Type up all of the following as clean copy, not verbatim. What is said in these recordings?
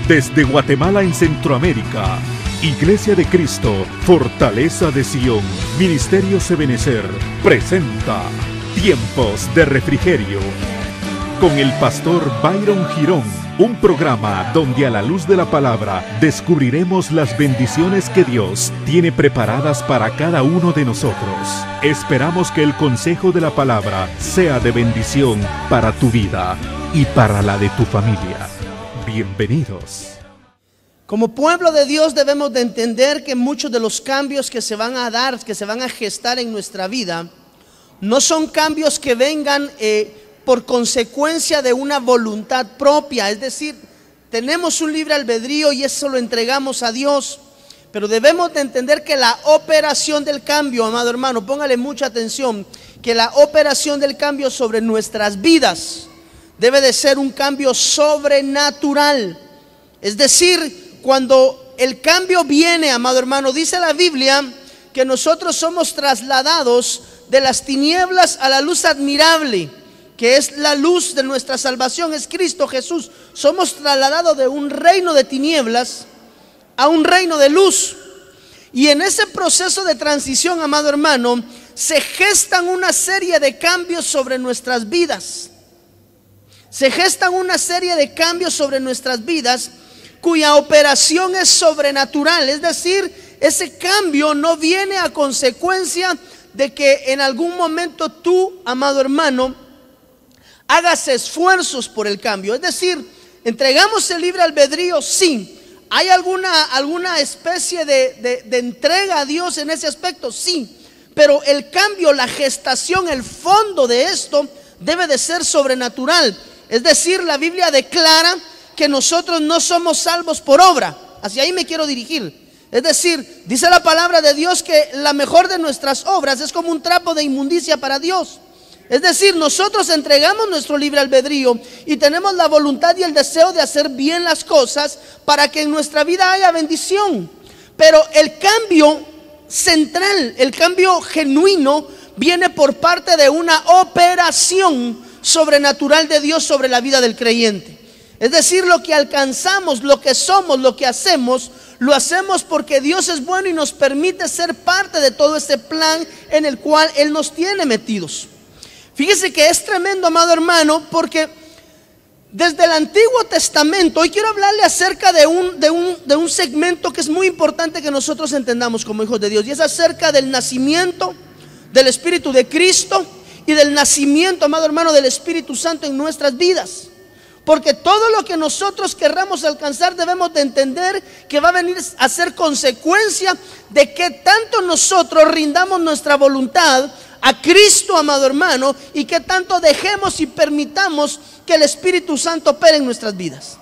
Desde Guatemala en Centroamérica, Iglesia de Cristo, Fortaleza de Sion, Ministerio Ebenecer, presenta Tiempos de Refrigerio, con el pastor Byron Girón, un programa donde a la luz de la palabra descubriremos las bendiciones que Dios tiene preparadas para cada uno de nosotros. Esperamos que el consejo de la palabra sea de bendición para tu vida y para la de tu familia. Bienvenidos. Como pueblo de Dios debemos de entender que muchos de los cambios que se van a dar, que se van a gestar en nuestra vida, no son cambios que vengan por consecuencia de una voluntad propia. Es decir, tenemos un libre albedrío y eso lo entregamos a Dios. Pero debemos de entender que la operación del cambio, amado hermano, póngale mucha atención, que la operación del cambio sobre nuestras vidas debe de ser un cambio sobrenatural. Es decir, cuando el cambio viene, amado hermano, dice la Biblia que nosotros somos trasladados de las tinieblas a la luz admirable, que es la luz de nuestra salvación, es Cristo Jesús. Somos trasladados de un reino de tinieblas a un reino de luz. Y en ese proceso de transición, amado hermano, se gestan una serie de cambios sobre nuestras vidas. Se gestan una serie de cambios sobre nuestras vidas cuya operación es sobrenatural. Es decir, ese cambio no viene a consecuencia de que en algún momento tú, amado hermano, hagas esfuerzos por el cambio. Es decir, entregamos el libre albedrío, sí. ¿Hay alguna especie de entrega a Dios en ese aspecto? Sí. Pero el cambio, la gestación, el fondo de esto debe de ser sobrenatural. Es decir, la Biblia declara que nosotros no somos salvos por obra. Hacia ahí me quiero dirigir. Es decir, dice la palabra de Dios que la mejor de nuestras obras es como un trapo de inmundicia para Dios. Es decir, nosotros entregamos nuestro libre albedrío y tenemos la voluntad y el deseo de hacer bien las cosas para que en nuestra vida haya bendición. Pero el cambio central, el cambio genuino, viene por parte de una operación sobrenatural de Dios sobre la vida del creyente. Es decir, lo que alcanzamos, lo que somos, lo que hacemos, lo hacemos porque Dios es bueno y nos permite ser parte de todo ese plan en el cual Él nos tiene metidos. Fíjese que es tremendo, amado hermano, porque desde el Antiguo Testamento, hoy quiero hablarle acerca de un segmento que es muy importante que nosotros entendamos como hijos de Dios, y es acerca del nacimiento del Espíritu de Cristo y del nacimiento, amado hermano, del Espíritu Santo en nuestras vidas. Porque todo lo que nosotros querramos alcanzar debemos de entender que va a venir a ser consecuencia de que tanto nosotros rindamos nuestra voluntad a Cristo, amado hermano, y que tanto dejemos y permitamos que el Espíritu Santo opere en nuestras vidas.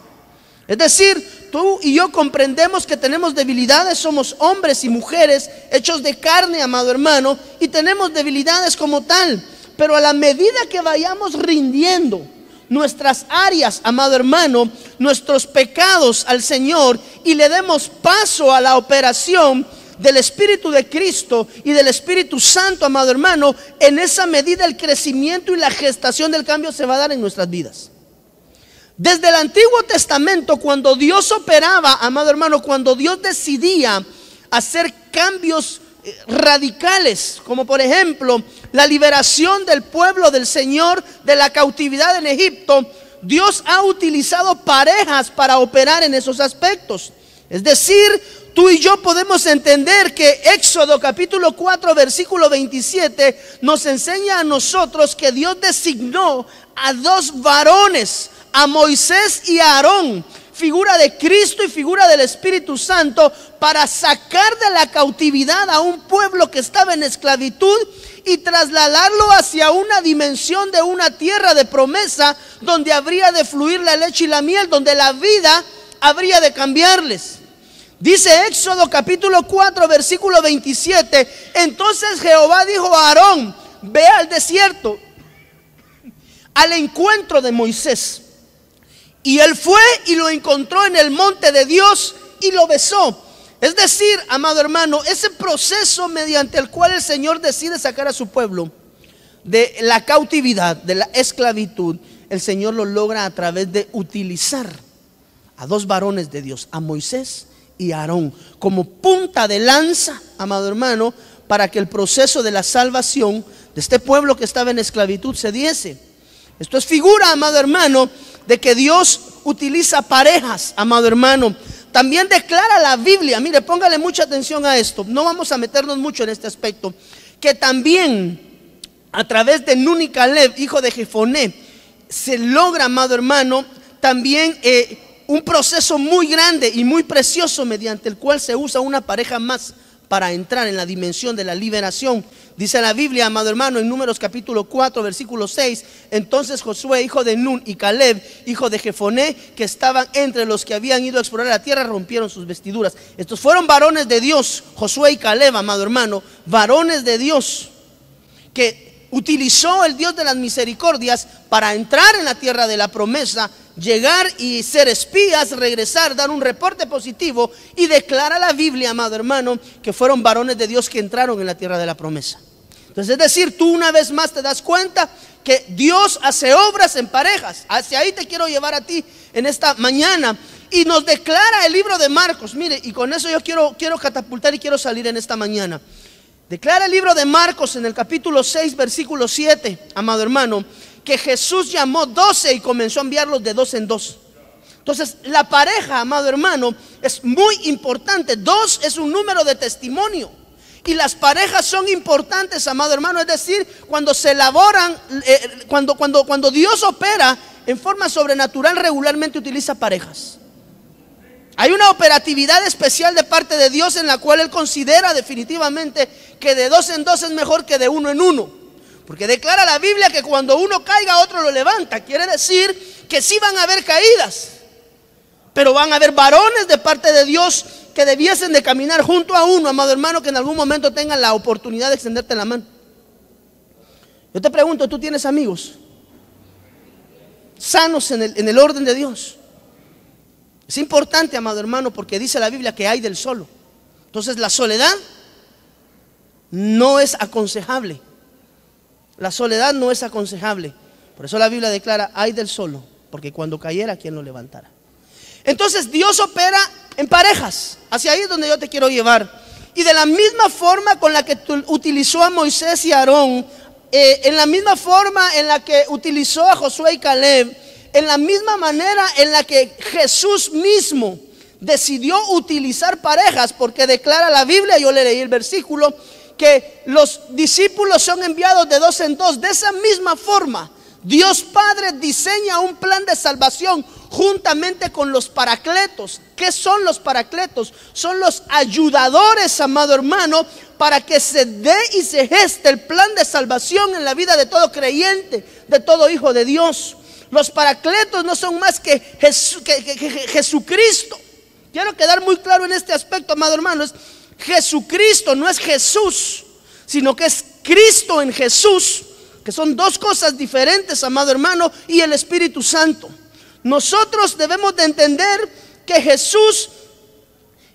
Es decir, tú y yo comprendemos que tenemos debilidades, somos hombres y mujeres hechos de carne, amado hermano, y tenemos debilidades como tal. Pero a la medida que vayamos rindiendo nuestras áreas, amado hermano, nuestros pecados al Señor, y le demos paso a la operación del Espíritu de Cristo y del Espíritu Santo, amado hermano, en esa medida el crecimiento y la gestación del cambio se va a dar en nuestras vidas. Desde el Antiguo Testamento, cuando Dios operaba, amado hermano, cuando Dios decidía hacer cambios radicales, como por ejemplo la liberación del pueblo del Señor de la cautividad en Egipto, Dios ha utilizado parejas para operar en esos aspectos. Es decir, tú y yo podemos entender que Éxodo capítulo 4 versículo 27 nos enseña a nosotros que Dios designó a dos varones, a Moisés y a Aarón, figura de Cristo y figura del Espíritu Santo, para sacar de la cautividad a un pueblo que estaba en esclavitud y trasladarlo hacia una dimensión de una tierra de promesa donde habría de fluir la leche y la miel, donde la vida habría de cambiarles. Dice Éxodo capítulo 4 versículo 27: entonces Jehová dijo a Aarón: ve al desierto al encuentro de Moisés. Y él fue y lo encontró en el monte de Dios y lo besó. Es decir, amado hermano, ese proceso mediante el cual el Señor decide sacar a su pueblo de la cautividad, de la esclavitud, el Señor lo logra a través de utilizar a dos varones de Dios, a Moisés y a Aarón, como punta de lanza, amado hermano, para que el proceso de la salvación de este pueblo que estaba en esclavitud se diese. Esto es figura, amado hermano, de que Dios utiliza parejas, amado hermano. También declara la Biblia, mire, póngale mucha atención a esto, no vamos a meternos mucho en este aspecto, que también a través de Nun y Caleb, hijo de Jefoné, se logra, amado hermano, también un proceso muy grande y muy precioso, mediante el cual se usa una pareja más para entrar en la dimensión de la liberación. Dice la Biblia, amado hermano, en Números capítulo 4, versículo 6, entonces Josué, hijo de Nun, y Caleb, hijo de Jefoné, que estaban entre los que habían ido a explorar la tierra, rompieron sus vestiduras. Estos fueron varones de Dios, Josué y Caleb, amado hermano, varones de Dios, que utilizó el Dios de las misericordias para entrar en la tierra de la promesa, llegar y ser espías, regresar, dar un reporte positivo, y declara la Biblia, amado hermano, que fueron varones de Dios que entraron en la tierra de la promesa. Entonces, es decir, tú una vez más te das cuenta que Dios hace obras en parejas. Hacia ahí te quiero llevar a ti en esta mañana. Y nos declara el libro de Marcos. Mire, y con eso yo quiero catapultar y quiero salir en esta mañana. Declara el libro de Marcos en el capítulo 6, versículo 7, amado hermano, que Jesús llamó 12 y comenzó a enviarlos de dos en dos. Entonces, la pareja, amado hermano, es muy importante. 2 es un número de testimonio. Y las parejas son importantes, amado hermano. Es decir, cuando se elaboran, cuando Dios opera en forma sobrenatural, regularmente utiliza parejas. Hay una operatividad especial de parte de Dios en la cual Él considera definitivamente que de 2 en 2 es mejor que de 1 en 1. Porque declara la Biblia que cuando uno caiga, otro lo levanta. Quiere decir que sí van a haber caídas, pero van a haber varones de parte de Dios que debiesen de caminar junto a uno, amado hermano, que en algún momento tengan la oportunidad de extenderte la mano. Yo te pregunto, ¿tú tienes amigos sanos en el orden de Dios? Es importante, amado hermano, porque dice la Biblia que hay del solo. Entonces la soledad no es aconsejable. La soledad no es aconsejable. Por eso la Biblia declara, hay del solo, porque cuando cayera, ¿quién lo levantara? Entonces Dios opera en parejas. Hacia ahí es donde yo te quiero llevar. Y de la misma forma con la que utilizó a Moisés y a Aarón, en la misma forma en la que utilizó a Josué y Caleb, en la misma manera en la que Jesús mismo decidió utilizar parejas, porque declara la Biblia, yo le leí el versículo, que los discípulos son enviados de 2 en 2. De esa misma forma, Dios Padre diseña un plan de salvación juntamente con los paracletos. ¿Qué son los paracletos? Son los ayudadores, amado hermano, para que se dé y se geste el plan de salvación en la vida de todo creyente, de todo hijo de Dios. Los paracletos no son más que Jesucristo. Quiero quedar muy claro en este aspecto, amado hermano. Es Jesucristo, no es Jesús, sino que es Cristo en Jesús, que son dos cosas diferentes, amado hermano, y el Espíritu Santo. Nosotros debemos de entender que Jesús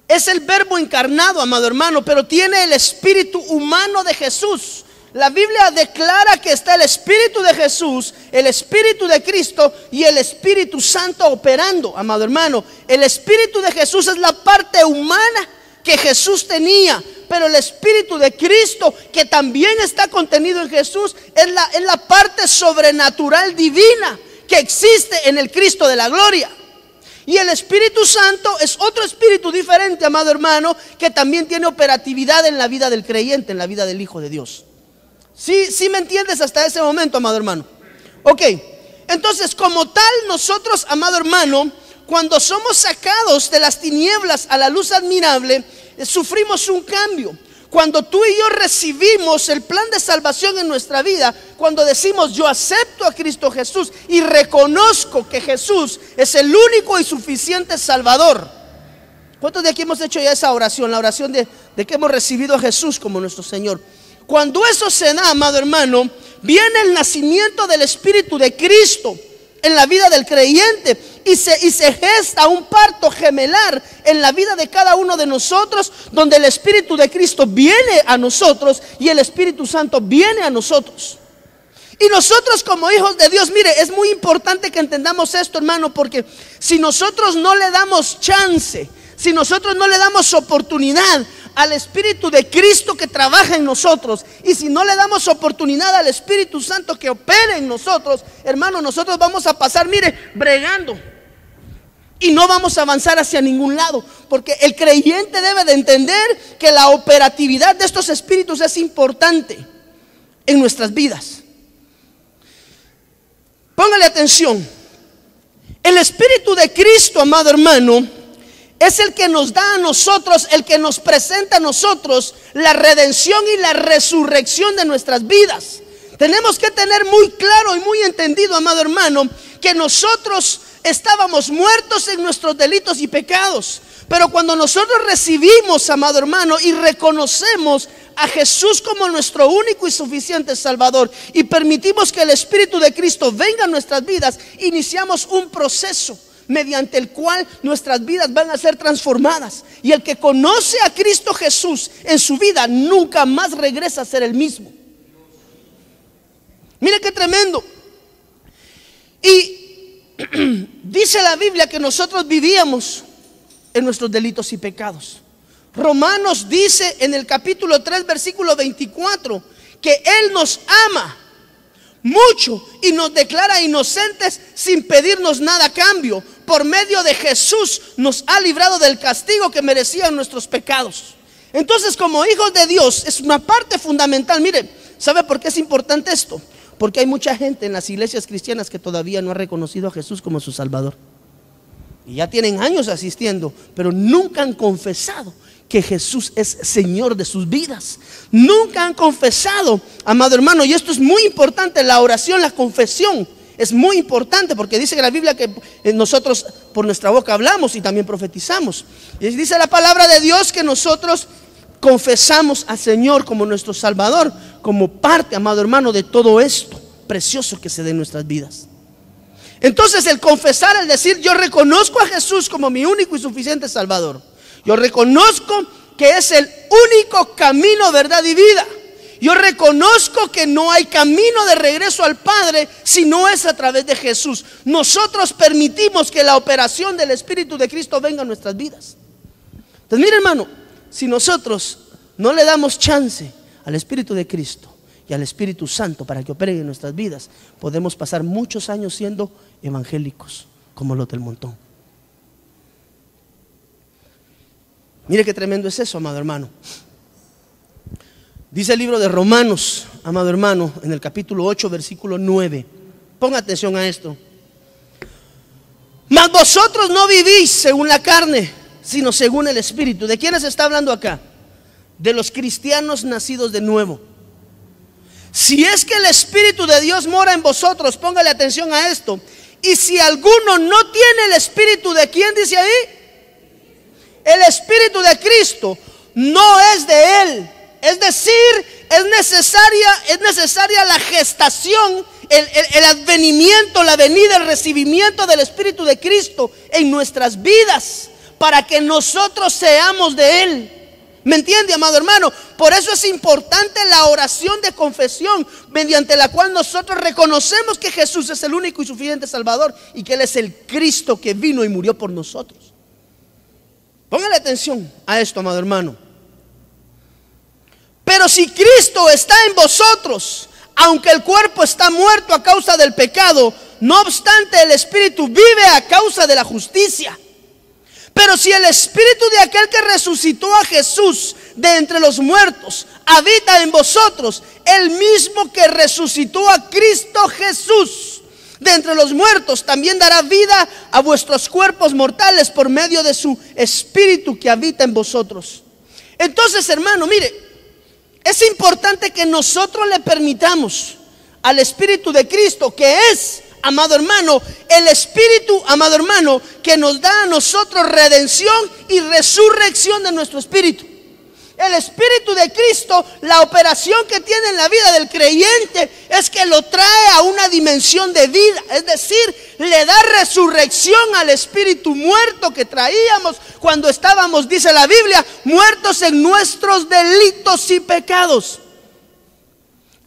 es el verbo encarnado, amado hermano, pero tiene el espíritu humano de Jesús. La Biblia declara que está el Espíritu de Jesús, el Espíritu de Cristo y el Espíritu Santo operando, amado hermano. El Espíritu de Jesús es la parte humana que Jesús tenía, pero el Espíritu de Cristo, que también está contenido en Jesús, es la parte sobrenatural divina que existe en el Cristo de la gloria. Y el Espíritu Santo es otro espíritu diferente, amado hermano, que también tiene operatividad en la vida del creyente, en la vida del Hijo de Dios. ¿Sí me entiendes hasta ese momento, amado hermano? Ok, entonces como tal nosotros, amado hermano, cuando somos sacados de las tinieblas a la luz admirable, sufrimos un cambio. Cuando tú y yo recibimos el plan de salvación en nuestra vida, cuando decimos yo acepto a Cristo Jesús y reconozco que Jesús es el único y suficiente Salvador. ¿Cuántos de aquí hemos hecho ya esa oración? La oración de que hemos recibido a Jesús como nuestro Señor. Cuando eso se da, amado hermano, viene el nacimiento del Espíritu de Cristo en la vida del creyente y se gesta un parto gemelar en la vida de cada uno de nosotros, donde el Espíritu de Cristo viene a nosotros y el Espíritu Santo viene a nosotros. Y nosotros como hijos de Dios, mire, es muy importante que entendamos esto, hermano, porque si nosotros no le damos chance, si nosotros no le damos oportunidad al Espíritu de Cristo que trabaja en nosotros, y si no le damos oportunidad al Espíritu Santo que opera en nosotros, hermano, nosotros vamos a pasar, mire, bregando, y no vamos a avanzar hacia ningún lado, porque el creyente debe de entender que la operatividad de estos espíritus es importante en nuestras vidas. Póngale atención. El Espíritu de Cristo, amado hermano, es el que nos da a nosotros, el que nos presenta a nosotros la redención y la resurrección de nuestras vidas. Tenemos que tener muy claro y muy entendido, amado hermano, que nosotros estábamos muertos en nuestros delitos y pecados. Pero cuando nosotros recibimos, amado hermano, y reconocemos a Jesús como nuestro único y suficiente Salvador, y permitimos que el Espíritu de Cristo venga a nuestras vidas, iniciamos un proceso mediante el cual nuestras vidas van a ser transformadas. Y el que conoce a Cristo Jesús en su vida nunca más regresa a ser el mismo. Mire qué tremendo. Y dice la Biblia que nosotros vivíamos en nuestros delitos y pecados. Romanos dice en el capítulo 3 versículo 24 que Él nos ama mucho y nos declara inocentes sin pedirnos nada a cambio. Por medio de Jesús nos ha librado del castigo que merecían nuestros pecados. Entonces, como hijos de Dios, es una parte fundamental. Mire, ¿sabe por qué es importante esto? Porque hay mucha gente en las iglesias cristianas que todavía no ha reconocido a Jesús como su Salvador. Y ya tienen años asistiendo, pero nunca han confesado que Jesús es Señor de sus vidas. Nunca han confesado, amado hermano, y esto es muy importante, la oración, la confesión es muy importante, porque dice que la Biblia que nosotros por nuestra boca hablamos y también profetizamos. Y dice la palabra de Dios que nosotros confesamos al Señor como nuestro Salvador, como parte, amado hermano, de todo esto precioso que se da en nuestras vidas. Entonces el confesar, el decir yo reconozco a Jesús como mi único y suficiente Salvador, yo reconozco que es el único camino, verdad y vida, yo reconozco que no hay camino de regreso al Padre si no es a través de Jesús. Nosotros permitimos que la operación del Espíritu de Cristo venga a nuestras vidas. Entonces mire, hermano, si nosotros no le damos chance al Espíritu de Cristo y al Espíritu Santo para que operen en nuestras vidas, podemos pasar muchos años siendo evangélicos como los del montón. Mire qué tremendo es eso, amado hermano. Dice el libro de Romanos, amado hermano, en el capítulo 8, versículo 9. Ponga atención a esto. Mas vosotros no vivís según la carne, sino según el Espíritu. ¿De quiénes está hablando acá? De los cristianos nacidos de nuevo. Si es que el Espíritu de Dios mora en vosotros, póngale atención a esto. Y si alguno no tiene el Espíritu de ¿quién dice ahí? El Espíritu de Cristo, no es de Él. Es decir, es necesaria la gestación, el advenimiento, la venida, el recibimiento del Espíritu de Cristo en nuestras vidas para que nosotros seamos de Él. ¿Me entiende, amado hermano? Por eso es importante la oración de confesión, mediante la cual nosotros reconocemos que Jesús es el único y suficiente Salvador y que Él es el Cristo que vino y murió por nosotros. Póngale atención a esto, amado hermano. Pero si Cristo está en vosotros, aunque el cuerpo está muerto a causa del pecado, no obstante el Espíritu vive a causa de la justicia. Pero si el Espíritu de aquel que resucitó a Jesús de entre los muertos habita en vosotros, el mismo que resucitó a Cristo Jesús de entre los muertos también dará vida a vuestros cuerpos mortales por medio de su Espíritu que habita en vosotros. Entonces, hermano, mire, es importante que nosotros le permitamos al Espíritu de Cristo, que es, amado hermano, el Espíritu, amado hermano, que nos da a nosotros redención y resurrección de nuestro espíritu. El Espíritu de Cristo, la operación que tiene en la vida del creyente es que lo trae a una dimensión de vida, es decir, le da resurrección al espíritu muerto que traíamos cuando estábamos, dice la Biblia, muertos en nuestros delitos y pecados.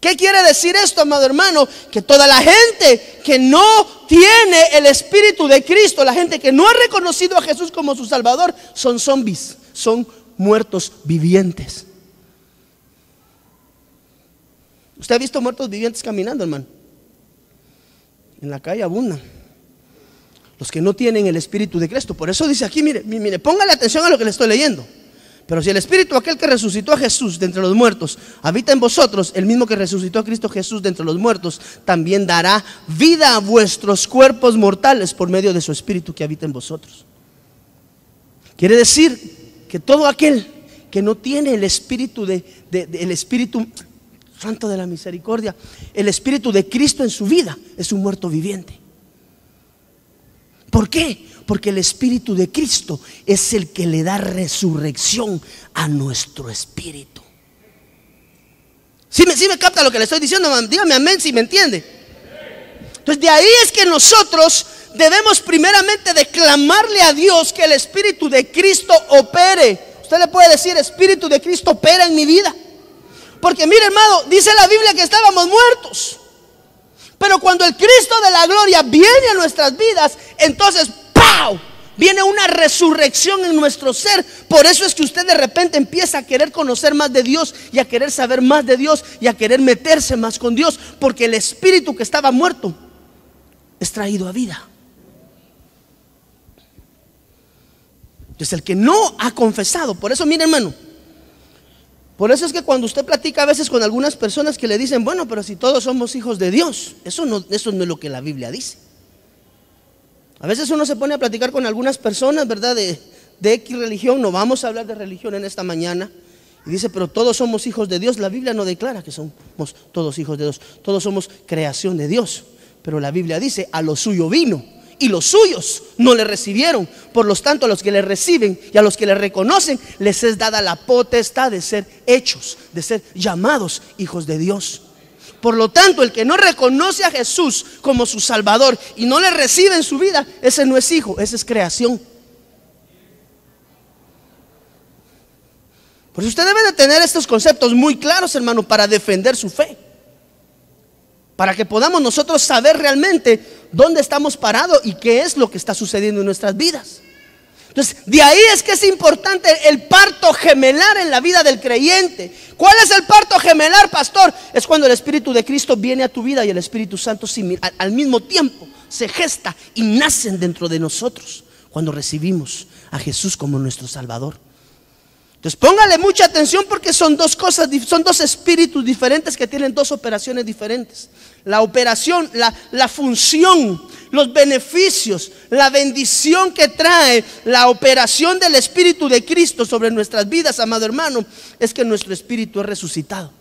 ¿Qué quiere decir esto, amado hermano? Que toda la gente que no tiene el Espíritu de Cristo, la gente que no ha reconocido a Jesús como su Salvador, son zombies, son muertos vivientes. ¿Usted ha visto muertos vivientes caminando, hermano? En la calle abundan los que no tienen el Espíritu de Cristo. Por eso dice aquí, mire, póngale atención a lo que le estoy leyendo. Pero si el Espíritu, aquel que resucitó a Jesús de entre los muertos, habita en vosotros, el mismo que resucitó a Cristo Jesús de entre los muertos, también dará vida a vuestros cuerpos mortales por medio de su Espíritu que habita en vosotros. Quiere decir que todo aquel que no tiene el Espíritu el Espíritu Santo de la misericordia, el Espíritu de Cristo en su vida, es un muerto viviente. ¿Por qué? Porque el Espíritu de Cristo es el que le da resurrección a nuestro espíritu. ¿Sí me capta lo que le estoy diciendo? Dígame amén si me entiende. Entonces de ahí es que nosotros debemos primeramente de clamarle a Dios que el Espíritu de Cristo opere. Usted le puede decir: Espíritu de Cristo opera en mi vida. Porque mire, hermano, dice la Biblia que estábamos muertos, pero cuando el Cristo de la gloria viene a nuestras vidas, entonces ¡pau!, viene una resurrección en nuestro ser. Por eso es que usted de repente empieza a querer conocer más de Dios, y a querer saber más de Dios, y a querer meterse más con Dios, porque el espíritu que estaba muerto es traído a vida. Entonces el que no ha confesado, por eso mire, hermano, por eso es que cuando usted platica a veces con algunas personas que le dicen: bueno, pero si todos somos hijos de Dios, eso no es lo que la Biblia dice. A veces uno se pone a platicar con algunas personas, ¿verdad?, de X religión. No vamos a hablar de religión en esta mañana. Y dice: pero todos somos hijos de Dios. La Biblia no declara que somos todos hijos de Dios. Todos somos creación de Dios. Pero la Biblia dice: a lo suyo vino, y los suyos no le recibieron. Por lo tanto, a los que le reciben y a los que le reconocen, les es dada la potestad de ser hechos, de ser llamados hijos de Dios. Por lo tanto, el que no reconoce a Jesús como su Salvador y no le recibe en su vida, ese no es hijo, ese es creación. Por eso usted debe de tener estos conceptos muy claros, hermano, para defender su fe, para que podamos nosotros saber realmente dónde estamos parados y qué es lo que está sucediendo en nuestras vidas. Entonces, de ahí es que es importante el parto gemelar en la vida del creyente. ¿Cuál es el parto gemelar, pastor? Es cuando el Espíritu de Cristo viene a tu vida y el Espíritu Santo al mismo tiempo se gesta y nacen dentro de nosotros cuando recibimos a Jesús como nuestro Salvador. Entonces póngale mucha atención, porque son dos cosas, son dos espíritus diferentes que tienen dos operaciones diferentes. La operación, la función, los beneficios, la bendición que trae la operación del Espíritu de Cristo sobre nuestras vidas, amado hermano, es que nuestro espíritu es resucitado.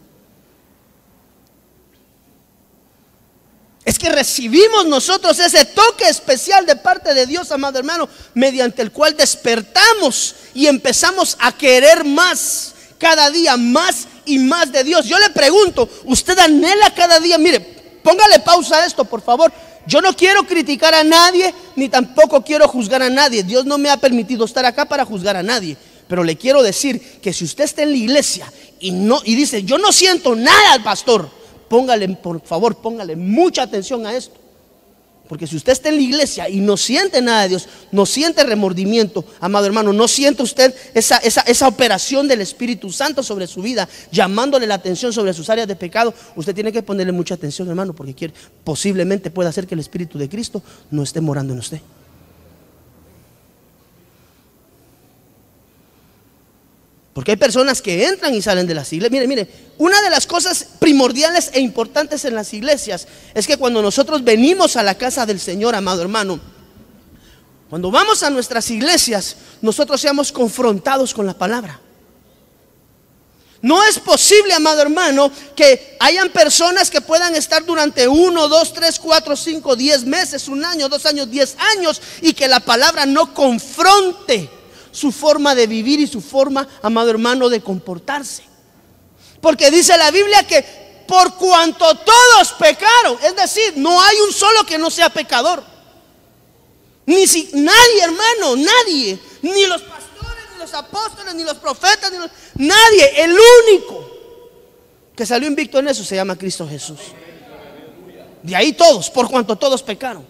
Es que recibimos nosotros ese toque especial de parte de Dios, amado hermano, mediante el cual despertamos y empezamos a querer más, cada día más y más de Dios. Yo le pregunto, ¿usted anhela cada día? Mire, póngale pausa a esto, por favor. Yo no quiero criticar a nadie, ni tampoco quiero juzgar a nadie. Dios no me ha permitido estar acá para juzgar a nadie. Pero le quiero decir que si usted está en la iglesia y dice: yo no siento nada al pastor, póngale, por favor, póngale mucha atención a esto. Porque si usted está en la iglesia y no siente nada de Dios, no siente remordimiento, amado hermano, no siente usted esa operación del Espíritu Santo sobre su vida, llamándole la atención sobre sus áreas de pecado, usted tiene que ponerle mucha atención, hermano, porque posiblemente pueda hacer que el Espíritu de Cristo no esté morando en usted. Porque hay personas que entran y salen de las iglesias. Mire, una de las cosas primordiales e importantes en las iglesias es que cuando nosotros venimos a la casa del Señor, amado hermano, cuando vamos a nuestras iglesias, nosotros seamos confrontados con la palabra. No es posible, amado hermano, que hayan personas que puedan estar durante 1, 2, 3, 4, 5, 10 meses, 1 año, 2 años, 10 años, y que la palabra no confronte su forma de vivir y su forma, amado hermano, de comportarse. Porque dice la Biblia que por cuanto todos pecaron, es decir, no hay un solo que no sea pecador. Nadie, hermano, nadie, ni los pastores, ni los apóstoles, ni los profetas, nadie. El único que salió invicto en eso se llama Cristo Jesús. De ahí todos, por cuanto todos pecaron.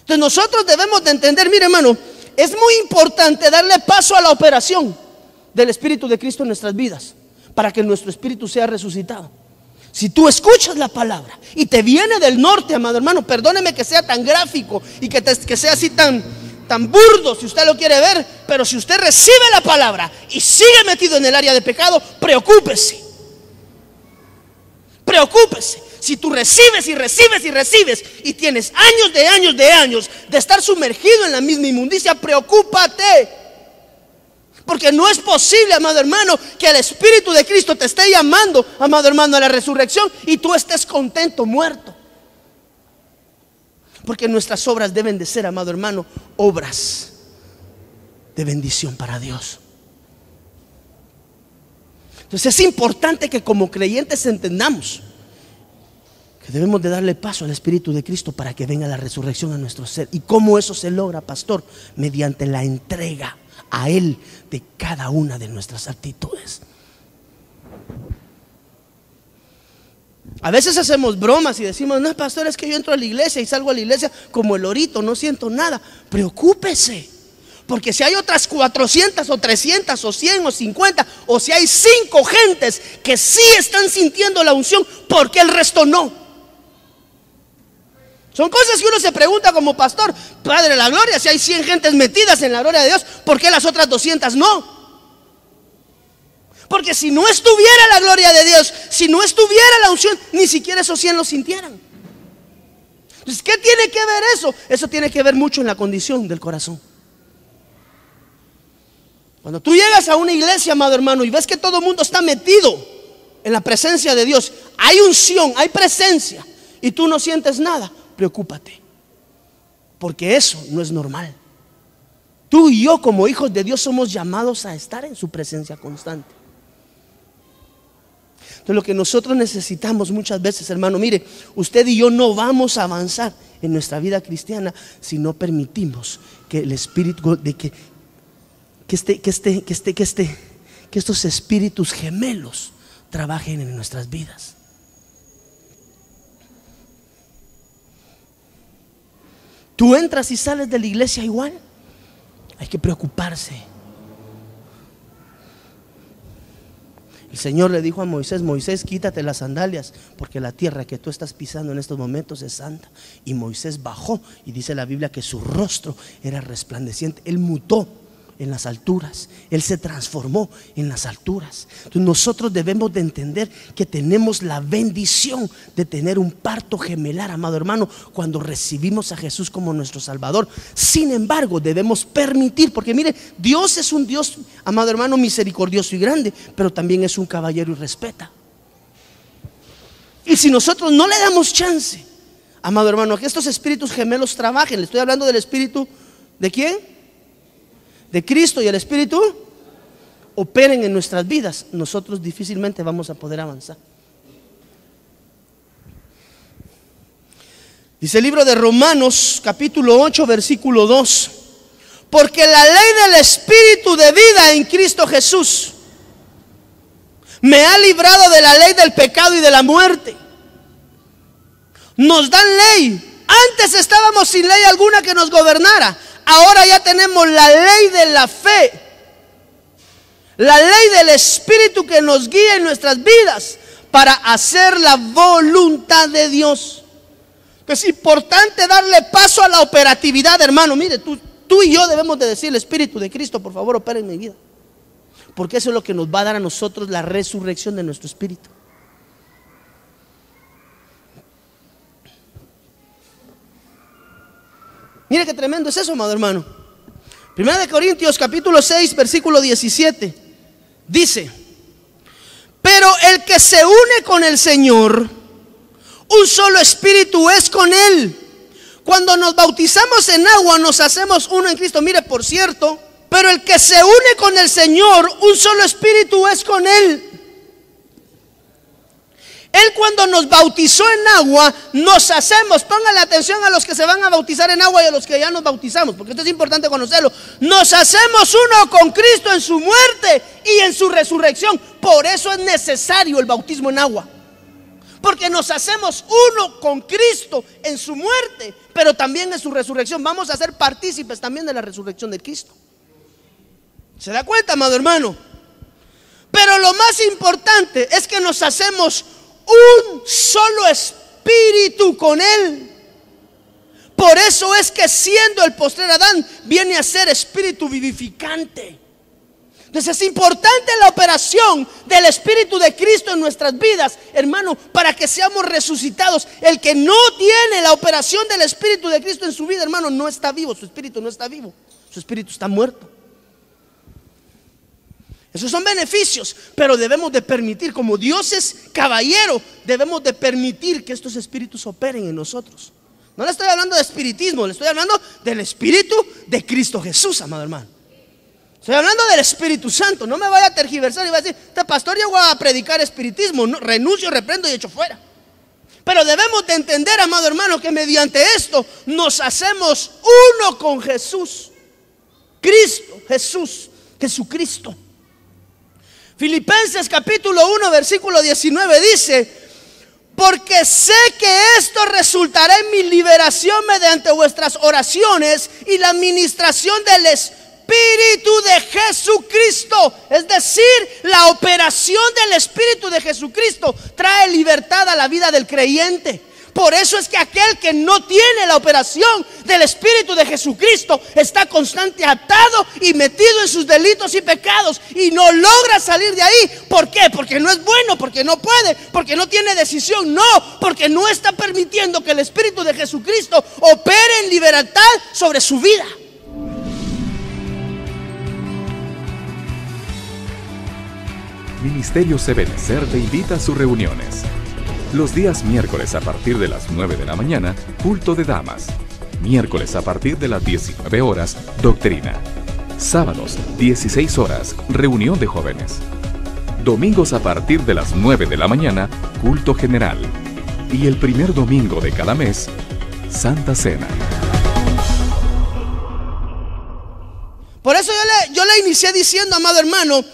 Entonces nosotros debemos de entender, mire hermano, es muy importante darle paso a la operación del Espíritu de Cristo en nuestras vidas, para que nuestro espíritu sea resucitado. Si tú escuchas la palabra y te viene del norte, amado hermano, perdóneme que sea tan gráfico y que sea así tan burdo, si usted lo quiere ver, pero si usted recibe la palabra y sigue metido en el área de pecado, preocúpese. Preocúpese. Si tú recibes y tienes años de estar sumergido en la misma inmundicia, preocúpate. Porque no es posible, amado hermano, que el Espíritu de Cristo te esté llamando, amado hermano, a la resurrección y tú estés contento, muerto. Porque nuestras obras deben de ser, amado hermano, obras de bendición para Dios. Entonces es importante que como creyentes entendamos que debemos de darle paso al Espíritu de Cristo para que venga la resurrección a nuestro ser. ¿Y cómo eso se logra, pastor? Mediante la entrega a Él de cada una de nuestras actitudes. A veces hacemos bromas y decimos: no, pastor, es que yo entro a la iglesia y salgo a la iglesia como el lorito, no siento nada. Preocúpese, porque si hay otras 400 o 300 o 100 o 50, o si hay 5 gentes que sí están sintiendo la unción, ¿por qué el resto no? Son cosas que uno se pregunta como pastor: Padre de la gloria, si hay 100 gentes metidas en la gloria de Dios, ¿por qué las otras 200 no? Porque si no estuviera la gloria de Dios, si no estuviera la unción, ni siquiera esos 100 lo sintieran. Entonces, ¿qué tiene que ver eso? Eso tiene que ver mucho en la condición del corazón. Cuando tú llegas a una iglesia, amado hermano, y ves que todo el mundo está metido en la presencia de Dios, hay unción, hay presencia, y tú no sientes nada, preocúpate, porque eso no es normal. Tú y yo, como hijos de Dios, somos llamados a estar en su presencia constante. Entonces, lo que nosotros necesitamos muchas veces, hermano, mire, usted y yo no vamos a avanzar en nuestra vida cristiana si no permitimos que el Espíritu de que estos espíritus gemelos trabajen en nuestras vidas. Tú entras y sales de la iglesia igual. Hay que preocuparse. El Señor le dijo a Moisés: Moisés, quítate las sandalias, porque la tierra que tú estás pisando en estos momentos es santa. Y Moisés bajó, y dice la Biblia que su rostro era resplandeciente. Él mutó en las alturas, Él se transformó en las alturas. Entonces nosotros debemos de entender que tenemos la bendición de tener un parto gemelar, amado hermano, cuando recibimos a Jesús como nuestro Salvador. Sin embargo, debemos permitir, porque mire, Dios es un Dios, amado hermano, misericordioso y grande, pero también es un caballero y respeta. Y si nosotros no le damos chance, amado hermano, que estos espíritus gemelos trabajen, le estoy hablando del espíritu ¿de quién? De Cristo, y el Espíritu operen en nuestras vidas, nosotros difícilmente vamos a poder avanzar. Dice el libro de Romanos capítulo 8 versículo 2: porque la ley del Espíritu de vida en Cristo Jesús me ha librado de la ley del pecado y de la muerte. Nos dan ley. Antes estábamos sin ley alguna que nos gobernara. Ahora ya tenemos la ley de la fe, la ley del Espíritu que nos guía en nuestras vidas para hacer la voluntad de Dios. Es importante darle paso a la operatividad, hermano. Mire, tú y yo debemos de decir: el Espíritu de Cristo, por favor, opera en mi vida, porque eso es lo que nos va a dar a nosotros la resurrección de nuestro espíritu. Mire qué tremendo es eso, amado hermano. Primera de Corintios capítulo 6 versículo 17 dice: pero el que se une con el Señor, un solo espíritu es con Él. Cuando nos bautizamos en agua, nos hacemos uno en Cristo. Mire, por cierto, pero el que se une con el Señor, un solo espíritu es con Él. Él cuando nos bautizó en agua, nos hacemos, pónganle atención a los que se van a bautizar en agua y a los que ya nos bautizamos, porque esto es importante conocerlo. Nos hacemos uno con Cristo en su muerte y en su resurrección. Por eso es necesario el bautismo en agua, porque nos hacemos uno con Cristo en su muerte, pero también en su resurrección. Vamos a ser partícipes también de la resurrección de Cristo. ¿Se da cuenta, amado hermano? Pero lo más importante es que nos hacemos un solo espíritu con Él. Por eso es que siendo el postrer Adán, viene a ser espíritu vivificante. Entonces es importante la operación del Espíritu de Cristo en nuestras vidas, hermano, para que seamos resucitados. El que no tiene la operación del Espíritu de Cristo en su vida, hermano, no está vivo. Su espíritu no está vivo, su espíritu está muerto. Esos son beneficios, pero debemos de permitir, como Dios es caballero, debemos de permitir que estos espíritus operen en nosotros. No le estoy hablando de espiritismo, le estoy hablando del Espíritu de Cristo Jesús, amado hermano. Estoy hablando del Espíritu Santo. No me vaya a tergiversar y va a decir: este pastor llegó a predicar espiritismo. No, renuncio, reprendo y echo fuera. Pero debemos de entender, amado hermano, que mediante esto nos hacemos uno con Jesús. Cristo, Jesús, Jesucristo. Filipenses capítulo 1 versículo 19 dice: porque sé que esto resultará en mi liberación mediante vuestras oraciones y la administración del Espíritu de Jesucristo. Es decir, la operación del Espíritu de Jesucristo trae libertad a la vida del creyente. Por eso es que aquel que no tiene la operación del Espíritu de Jesucristo está constante atado y metido en sus delitos y pecados y no logra salir de ahí. ¿Por qué? Porque no es bueno, porque no puede, porque no tiene decisión. No, porque no está permitiendo que el Espíritu de Jesucristo opere en libertad sobre su vida. Ministerio Ebenecer te invita a sus reuniones. Los días miércoles a partir de las 9 de la mañana, culto de damas. Miércoles a partir de las 19 horas, doctrina. Sábados, 16 horas, reunión de jóvenes. Domingos a partir de las 9 de la mañana, culto general. Y el primer domingo de cada mes, Santa Cena. Por eso yo le inicié diciendo, amado hermano,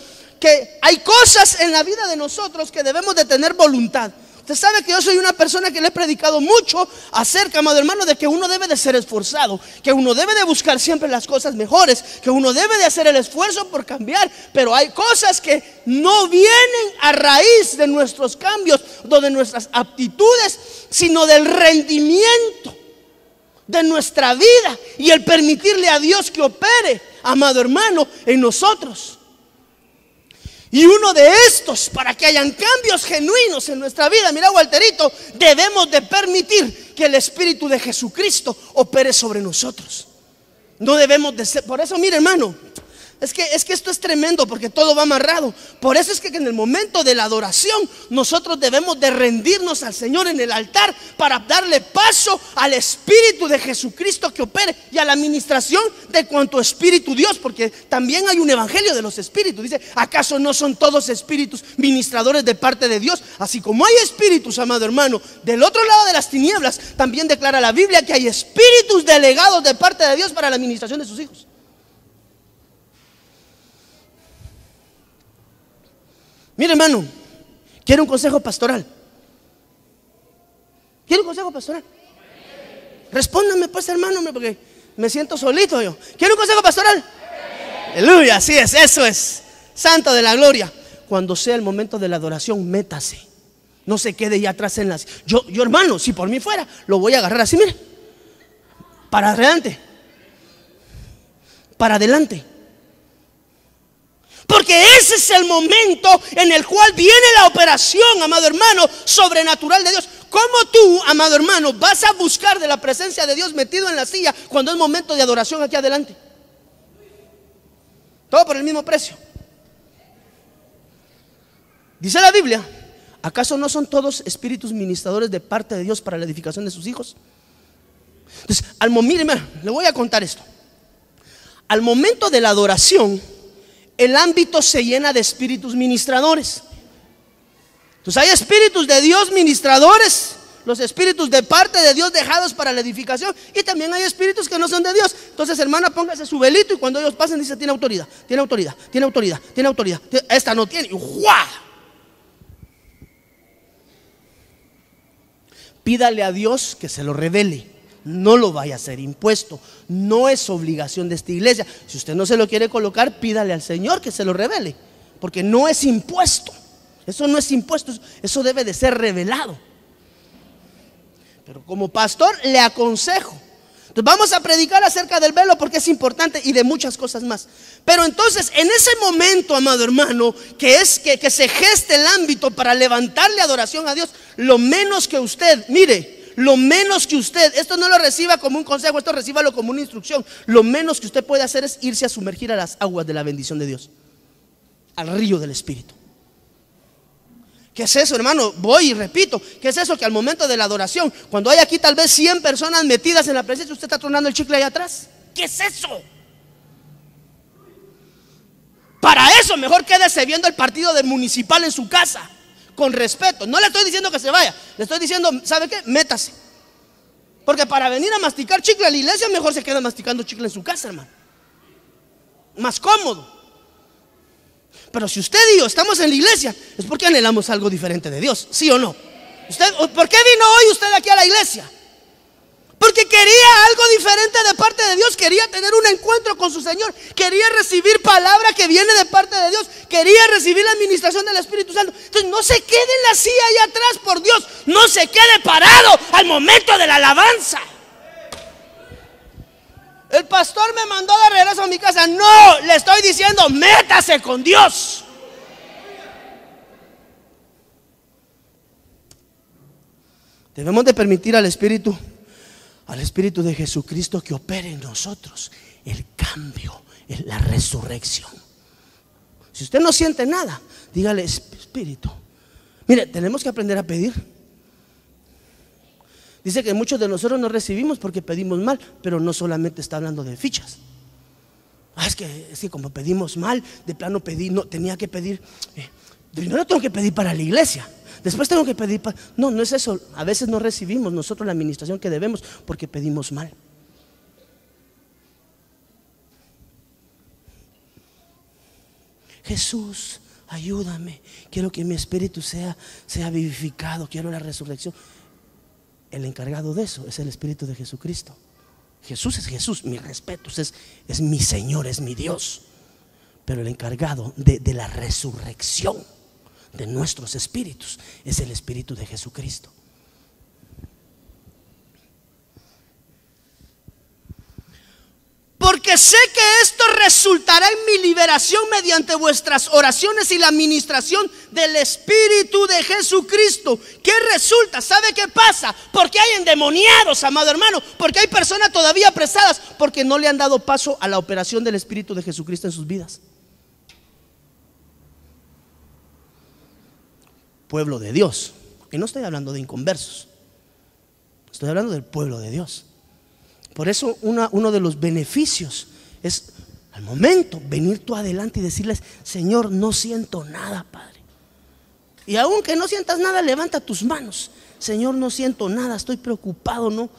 que hay cosas en la vida de nosotros que debemos de tener voluntad. Usted sabe que yo soy una persona que le he predicado mucho acerca, amado hermano, de que uno debe de ser esforzado, que uno debe de buscar siempre las cosas mejores, que uno debe de hacer el esfuerzo por cambiar. Pero hay cosas que no vienen a raíz de nuestros cambios o de nuestras aptitudes, sino del rendimiento de nuestra vida y el permitirle a Dios que opere, amado hermano, en nosotros. Y uno de estos, para que hayan cambios genuinos en nuestra vida, mira, Walterito, debemos de permitir que el Espíritu de Jesucristo opere sobre nosotros. No debemos de ser, por eso, mire, hermano, es que esto es tremendo, porque todo va amarrado. Por eso es que en el momento de la adoración nosotros debemos de rendirnos al Señor en el altar para darle paso al Espíritu de Jesucristo que opere y a la administración de cuanto Espíritu Dios, porque también hay un evangelio de los espíritus. Dice: ¿acaso no son todos espíritus ministradores de parte de Dios? Así como hay espíritus, amado hermano, del otro lado de las tinieblas, también declara la Biblia que hay espíritus delegados de parte de Dios para la administración de sus hijos. Mire, hermano, ¿quiere un consejo pastoral? ¿Quiere un consejo pastoral? Respóndame pues, hermano, porque me siento solito yo. ¿Quiere un consejo pastoral? Aleluya, así es, eso es. Santo de la gloria. Cuando sea el momento de la adoración, métase. No se quede ya atrás en las... Yo, hermano, si por mí fuera, lo voy a agarrar así, mire. Para adelante. Para adelante. Porque ese es el momento en el cual viene la operación, amado hermano, sobrenatural de Dios. ¿Cómo tú, amado hermano, vas a buscar de la presencia de Dios metido en la silla cuando es momento de adoración aquí adelante? Todo por el mismo precio. Dice la Biblia: ¿acaso no son todos espíritus ministradores de parte de Dios para la edificación de sus hijos? Entonces, mire, le voy a contar esto. Al momento de la adoración, el ámbito se llena de espíritus ministradores. Entonces hay espíritus de Dios ministradores, los espíritus de parte de Dios dejados para la edificación, y también hay espíritus que no son de Dios. Entonces, hermana, póngase su velito y cuando ellos pasen dice: tiene autoridad, tiene autoridad, tiene autoridad, tiene autoridad. Esta no tiene. ¡Guau! Pídale a Dios que se lo revele. No lo vaya a hacer impuesto. No es obligación de esta iglesia. Si usted no se lo quiere colocar, pídale al Señor que se lo revele, porque no es impuesto. Eso no es impuesto, eso debe de ser revelado. Pero como pastor le aconsejo. Entonces vamos a predicar acerca del velo porque es importante, y de muchas cosas más. Pero entonces en ese momento, amado hermano, que se geste el ámbito para levantarle adoración a Dios, lo menos que usted, mire, lo menos que usted, esto no lo reciba como un consejo, esto recíbalo como una instrucción. Lo menos que usted puede hacer es irse a sumergir a las aguas de la bendición de Dios, al río del Espíritu. ¿Qué es eso, hermano? Voy y repito, ¿qué es eso? Que al momento de la adoración, cuando hay aquí tal vez 100 personas metidas en la presencia, usted está tronando el chicle allá atrás. ¿Qué es eso? Para eso mejor quédese viendo el partido del municipal en su casa, con respeto. No le estoy diciendo que se vaya, le estoy diciendo, ¿sabe qué? Métase. Porque para venir a masticar chicle a la iglesia, mejor se queda masticando chicle en su casa, hermano. Más cómodo. Pero si usted y yo estamos en la iglesia, es porque anhelamos algo diferente de Dios, ¿sí o no? ¿Por qué vino hoy usted aquí a la iglesia? Porque quería algo diferente de parte de Dios. Quería tener un encuentro con su Señor. Quería recibir palabra que viene de parte de Dios. Quería recibir la administración del Espíritu Santo. Entonces no se quede en la silla allá atrás, por Dios. No se quede parado al momento de la alabanza. El pastor me mandó de regreso a mi casa. No, le estoy diciendo, métase con Dios. Debemos de permitir al Espíritu de Jesucristo que opere en nosotros el cambio, la resurrección. Si usted no siente nada, dígale: Espíritu. Mire, tenemos que aprender a pedir. Dice que muchos de nosotros no recibimos porque pedimos mal, pero no solamente está hablando de fichas. Es que como pedimos mal, de plano pedí, no, tenía que pedir, primero tengo que pedir para la iglesia, después tengo que pedir para... No es eso. A veces no recibimos nosotros la administración que debemos porque pedimos mal. Jesús, ayúdame, quiero que mi espíritu sea vivificado, quiero la resurrección. El encargado de eso es el Espíritu de Jesucristo. Jesús es Jesús, mi respeto, es mi Señor, es mi Dios. Pero el encargado de la resurrección de nuestros espíritus es el Espíritu de Jesucristo. Porque sé que esto resultará en mi liberación mediante vuestras oraciones y la administración del Espíritu de Jesucristo. ¿Qué resulta? ¿Sabe qué pasa? Porque hay endemoniados, amado hermano. Porque hay personas todavía apresadas porque no le han dado paso a la operación del Espíritu de Jesucristo en sus vidas. Pueblo de Dios. Y no estoy hablando de inconversos, estoy hablando del pueblo de Dios. Por eso uno de los beneficios es al momento venir tú adelante y decirles: Señor, no siento nada, Padre. Y aunque no sientas nada, levanta tus manos. Señor, no siento nada, estoy preocupado, no.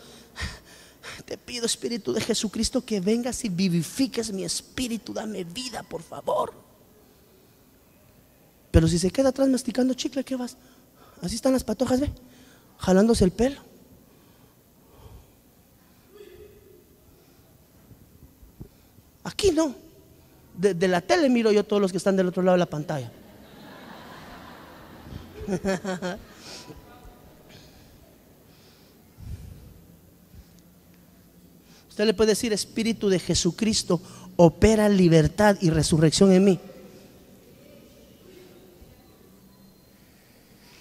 Te pido, Espíritu de Jesucristo, que vengas y vivifiques mi espíritu, dame vida, por favor. Pero si se queda atrás masticando chicle, ¿qué vas? Así están las patojas, ve, jalándose el pelo. Aquí no. De la tele miro yo todos los que están del otro lado de la pantalla. Usted le puede decir: Espíritu de Jesucristo, opera libertad y resurrección en mí.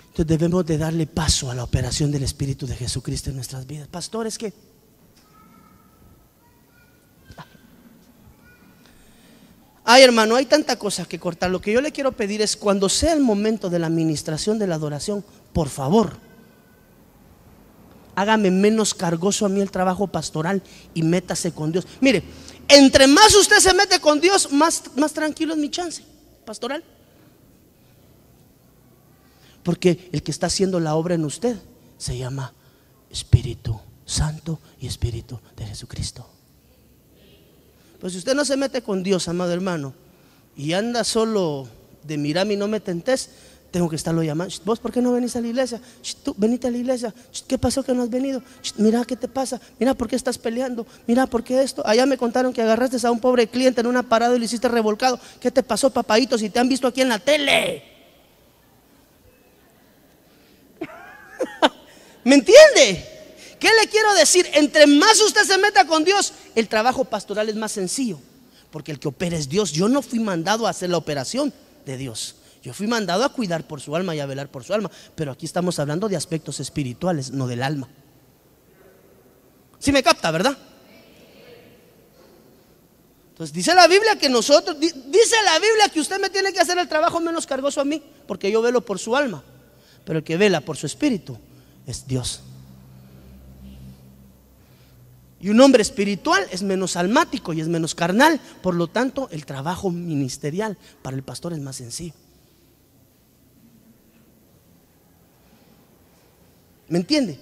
Entonces debemos de darle paso a la operación del Espíritu de Jesucristo en nuestras vidas. Pastor, es que ay, hermano, hay tanta cosa que cortar. Lo que yo le quiero pedir es, cuando sea el momento de la administración de la adoración, por favor, hágame menos cargoso a mí el trabajo pastoral y métase con Dios. Mire, entre más usted se mete con Dios, más tranquilo es mi chance pastoral. Porque el que está haciendo la obra en usted se llama Espíritu Santo y Espíritu de Jesucristo. Pues si usted no se mete con Dios, amado hermano, y anda solo de mirarme y no me tentes, tengo que estarlo llamando. ¿Vos por qué no venís a la iglesia? Tú, venite a la iglesia. ¿Qué pasó que no has venido? Mira, ¿qué te pasa? Mira, ¿por qué estás peleando? Mira, ¿por qué esto? Allá me contaron que agarraste a un pobre cliente en una parada y lo hiciste revolcado. ¿Qué te pasó, papadito? Si te han visto aquí en la tele. ¿Me entiende? ¿Qué le quiero decir? Entre más usted se meta con Dios, el trabajo pastoral es más sencillo, porque el que opera es Dios. Yo no fui mandado a hacer la operación de Dios. Yo fui mandado a cuidar por su alma y a velar por su alma. Pero aquí estamos hablando de aspectos espirituales, no del alma. ¿Sí me capta, verdad? Entonces dice la Biblia que dice la Biblia que usted me tiene que hacer el trabajo menos cargoso a mí, porque yo velo por su alma. Pero el que vela por su espíritu es Dios. Y un hombre espiritual es menos almático y es menos carnal. Por lo tanto, el trabajo ministerial para el pastor es más sencillo. ¿Me entiende?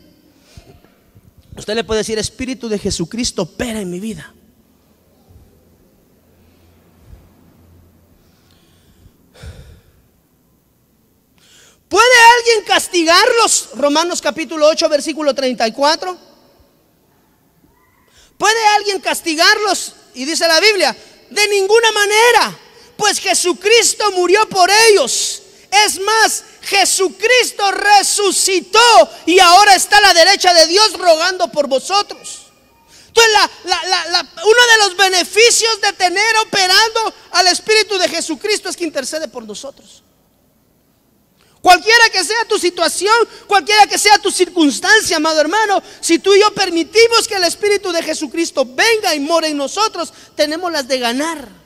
Usted le puede decir: Espíritu de Jesucristo, opera en mi vida. ¿Puede alguien castigarlos? Romanos capítulo 8, versículo 34. ¿Puede alguien castigarlos? Y dice la Biblia: de ninguna manera, pues Jesucristo murió por ellos. Es más, Jesucristo resucitó y ahora está a la derecha de Dios rogando por vosotros. Entonces uno de los beneficios de tener operando al Espíritu de Jesucristo es que intercede por nosotros. Cualquiera que sea tu situación, cualquiera que sea tu circunstancia, amado hermano, si tú y yo permitimos que el Espíritu de Jesucristo venga y more en nosotros, tenemos las de ganar.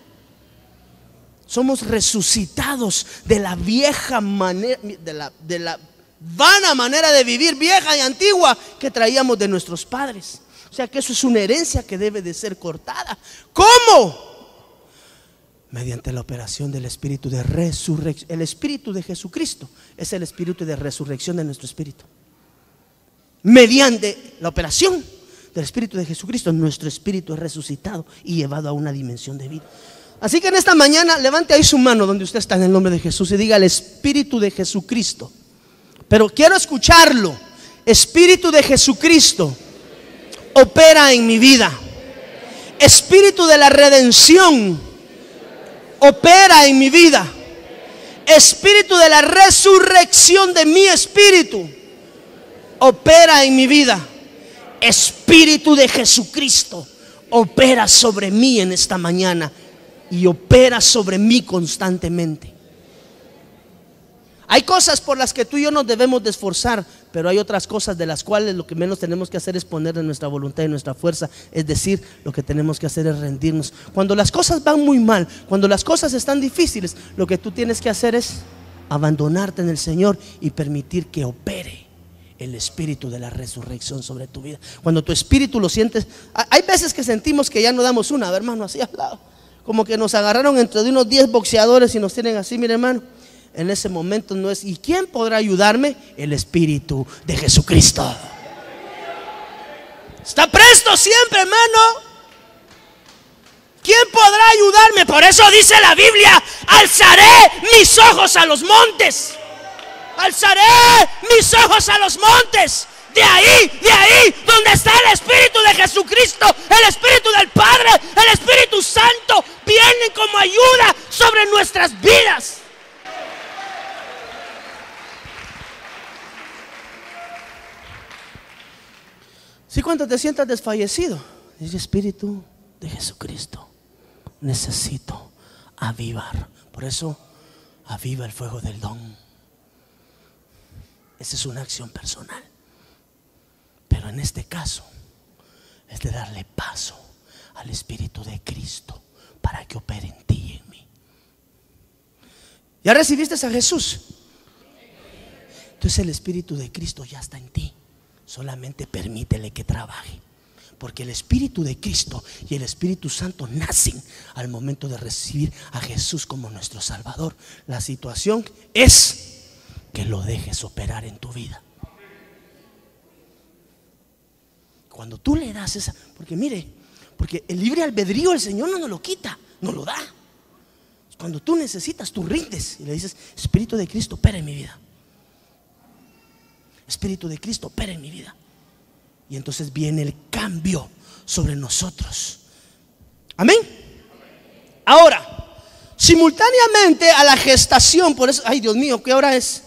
Somos resucitados de la vieja manera, de la vana manera de vivir, vieja y antigua, que traíamos de nuestros padres. O sea que eso es una herencia que debe de ser cortada. ¿Cómo? Mediante la operación del Espíritu de resurrección. El Espíritu de Jesucristo es el Espíritu de resurrección de nuestro espíritu. Mediante la operación del Espíritu de Jesucristo, nuestro espíritu es resucitado y llevado a una dimensión de vida. Así que en esta mañana levante ahí su mano donde usted está, en el nombre de Jesús, y diga: el Espíritu de Jesucristo. Pero quiero escucharlo. Espíritu de Jesucristo, opera en mi vida. Espíritu de la redención, opera en mi vida. Espíritu de la resurrección de mi espíritu, opera en mi vida. Espíritu de Jesucristo, opera sobre mí en esta mañana y opera sobre mí constantemente. Hay cosas por las que tú y yo nos debemos de esforzar, pero hay otras cosas de las cuales lo que menos tenemos que hacer es poner de nuestra voluntad y nuestra fuerza. Es decir, lo que tenemos que hacer es rendirnos. Cuando las cosas van muy mal, cuando las cosas están difíciles, lo que tú tienes que hacer es abandonarte en el Señor y permitir que opere el Espíritu de la resurrección sobre tu vida. Cuando tu espíritu lo sientes, hay veces que sentimos que ya no damos una, hermano, así al lado, como que nos agarraron entre de unos 10 boxeadores y nos tienen así, mire, hermano. En ese momento no es: ¿y quién podrá ayudarme? El Espíritu de Jesucristo. Está presto siempre, hermano. ¿Quién podrá ayudarme? Por eso dice la Biblia: alzaré mis ojos a los montes. Alzaré mis ojos a los montes. De ahí donde está el Espíritu de Jesucristo, el Espíritu del Padre, el Espíritu Santo, vienen como ayuda sobre nuestras vidas. Si cuando te sientas desfallecido, dice: Espíritu de Jesucristo, necesito avivar. Por eso, aviva el fuego del don. Esa es una acción personal. Pero en este caso, es de darle paso al Espíritu de Cristo para que opere en ti y en mí. ¿Ya recibiste a Jesús? Entonces el Espíritu de Cristo ya está en ti. Solamente permítele que trabaje, porque el Espíritu de Cristo y el Espíritu Santo nacen al momento de recibir a Jesús como nuestro Salvador. La situación es que lo dejes operar en tu vida. Cuando tú le das esa, porque mire, porque el libre albedrío el Señor no nos lo quita, nos lo da. Cuando tú necesitas, tú rindes y le dices: Espíritu de Cristo, opera en mi vida. Espíritu de Cristo, opera en mi vida. Y entonces viene el cambio sobre nosotros. Amén. Ahora, simultáneamente a la gestación, por eso, ay Dios mío, ¿qué hora es?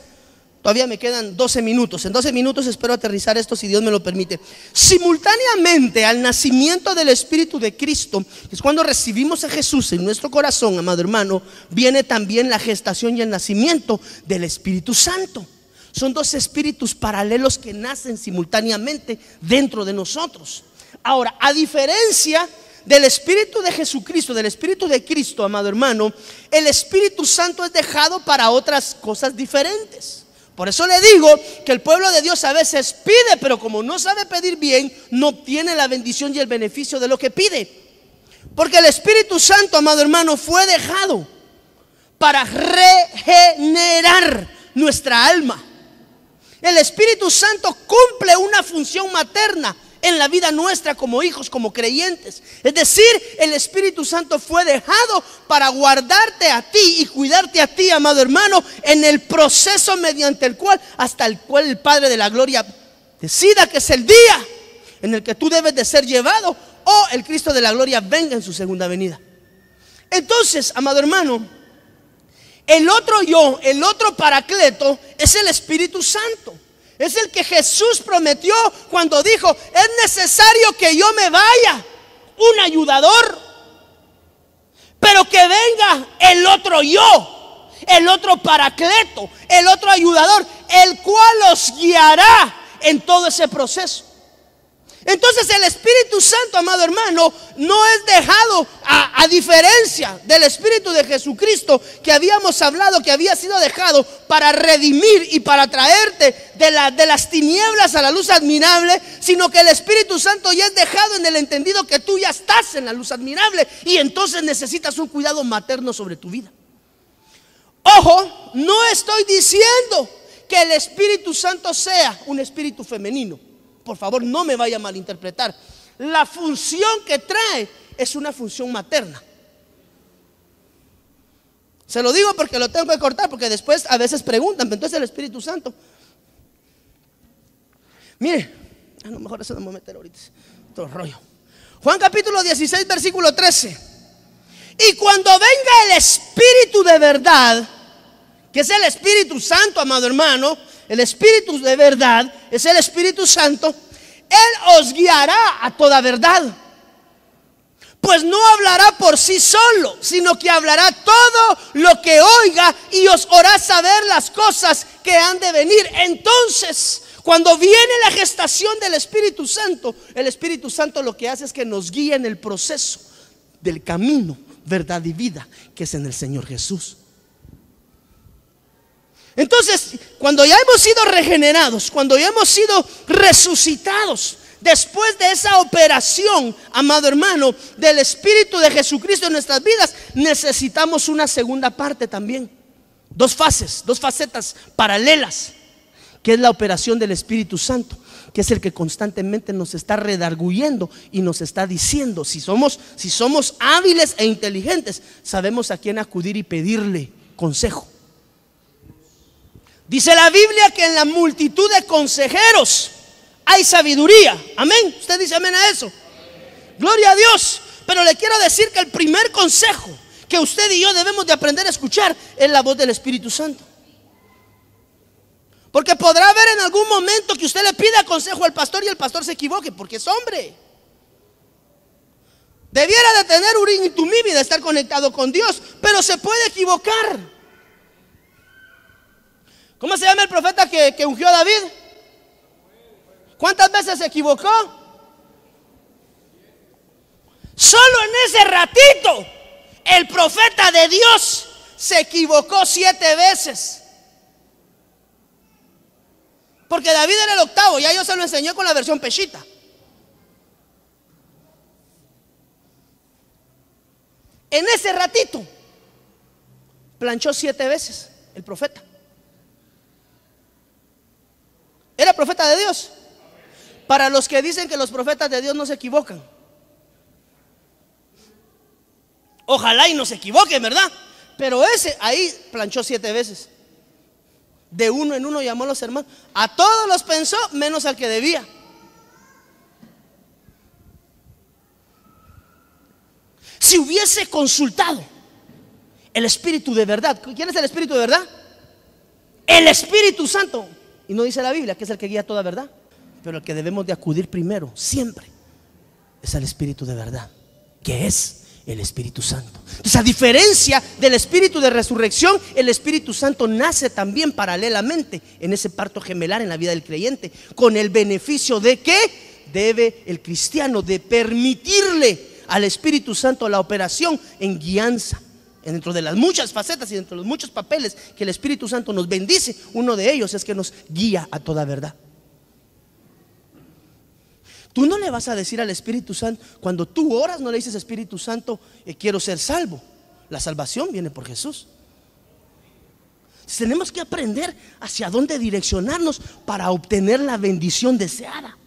Todavía me quedan 12 minutos. En 12 minutos espero aterrizar esto, si Dios me lo permite. Simultáneamente al nacimiento del Espíritu de Cristo, que es cuando recibimos a Jesús en nuestro corazón, amado hermano, viene también la gestación y el nacimiento del Espíritu Santo. Son dos espíritus paralelos que nacen simultáneamente dentro de nosotros. Ahora, a diferencia del Espíritu de Jesucristo, del Espíritu de Cristo, amado hermano, el Espíritu Santo es dejado para otras cosas diferentes. Por eso le digo que el pueblo de Dios a veces pide, pero como no sabe pedir bien, no obtiene la bendición y el beneficio de lo que pide. Porque el Espíritu Santo, amado hermano, fue dejado para regenerar nuestra alma. El Espíritu Santo cumple una función materna en la vida nuestra como hijos, como creyentes. Es decir, el Espíritu Santo fue dejado para guardarte a ti y cuidarte a ti, amado hermano, en el proceso mediante el cual, hasta el cual el Padre de la Gloria decida que es el día en el que tú debes de ser llevado, o el Cristo de la Gloria venga en su segunda venida. Entonces, amado hermano, el otro yo, el otro paracleto es el Espíritu Santo. Es el que Jesús prometió cuando dijo: es necesario que yo me vaya, un ayudador, pero que venga el otro yo, el otro paracleto, el otro ayudador, el cual los guiará en todo ese proceso. Entonces el Espíritu Santo, amado hermano, no es dejado a diferencia del Espíritu de Jesucristo que habíamos hablado, que había sido dejado para redimir y para traerte de las tinieblas a la luz admirable, sino que el Espíritu Santo ya es dejado en el entendido que tú ya estás en la luz admirable y entonces necesitas un cuidado materno sobre tu vida. Ojo, no estoy diciendo que el Espíritu Santo sea un espíritu femenino. Por favor, no me vaya a malinterpretar. La función que trae es una función materna. Se lo digo porque lo tengo que cortar, porque después a veces preguntan: entonces el Espíritu Santo. Mire, a lo mejor eso no me voy a meter ahorita, otro rollo. Juan capítulo 16, versículo 13. Y cuando venga el Espíritu de verdad, que es el Espíritu Santo, amado hermano, el Espíritu de verdad es el Espíritu Santo, Él os guiará a toda verdad. Pues no hablará por sí solo, sino que hablará todo lo que oiga y os hará saber las cosas que han de venir. Entonces, cuando viene la gestación del Espíritu Santo, el Espíritu Santo lo que hace es que nos guía en el proceso del camino, verdad y vida, que es en el Señor Jesús. Entonces, cuando ya hemos sido regenerados, cuando ya hemos sido resucitados, después de esa operación, amado hermano, del Espíritu de Jesucristo en nuestras vidas, necesitamos una segunda parte también. Dos fases, dos facetas paralelas, que es la operación del Espíritu Santo, que es el que constantemente nos está redarguyendo y nos está diciendo, si somos hábiles e inteligentes, sabemos a quién acudir y pedirle consejo. Dice la Biblia que en la multitud de consejeros hay sabiduría. Amén. Usted dice amén a eso. Gloria a Dios. Pero le quiero decir que el primer consejo que usted y yo debemos de aprender a escuchar es la voz del Espíritu Santo. Porque podrá haber en algún momento que usted le pida consejo al pastor y el pastor se equivoque, porque es hombre. Debiera de tener Urim y Tumim y de estar conectado con Dios, pero se puede equivocar. ¿Cómo se llama el profeta que ungió a David? ¿Cuántas veces se equivocó? Solo en ese ratito el profeta de Dios se equivocó 7 veces. Porque David era el octavo, ya yo se lo enseñé con la versión peshita. En ese ratito planchó 7 veces el profeta. ¿Era profeta de Dios? Para los que dicen que los profetas de Dios no se equivocan, ojalá y no se equivoquen, ¿verdad? Pero ese ahí planchó 7 veces. De uno en uno llamó a los hermanos. A todos los pensó, menos al que debía. Si hubiese consultado el Espíritu de verdad. ¿Quién es el Espíritu de verdad? El Espíritu Santo. Y no dice la Biblia que es el que guía toda verdad. Pero el que debemos de acudir primero, siempre, es al Espíritu de verdad, que es el Espíritu Santo. Entonces, a diferencia del Espíritu de resurrección, el Espíritu Santo nace también paralelamente en ese parto gemelar en la vida del creyente, con el beneficio de que debe el cristiano de permitirle al Espíritu Santo la operación en guianza. Dentro de las muchas facetas y dentro de los muchos papeles que el Espíritu Santo nos bendice, uno de ellos es que nos guía a toda verdad. Tú no le vas a decir al Espíritu Santo, cuando tú oras, no le dices: Espíritu Santo, quiero ser salvo. La salvación viene por Jesús. Entonces, tenemos que aprender hacia dónde direccionarnos para obtener la bendición deseada.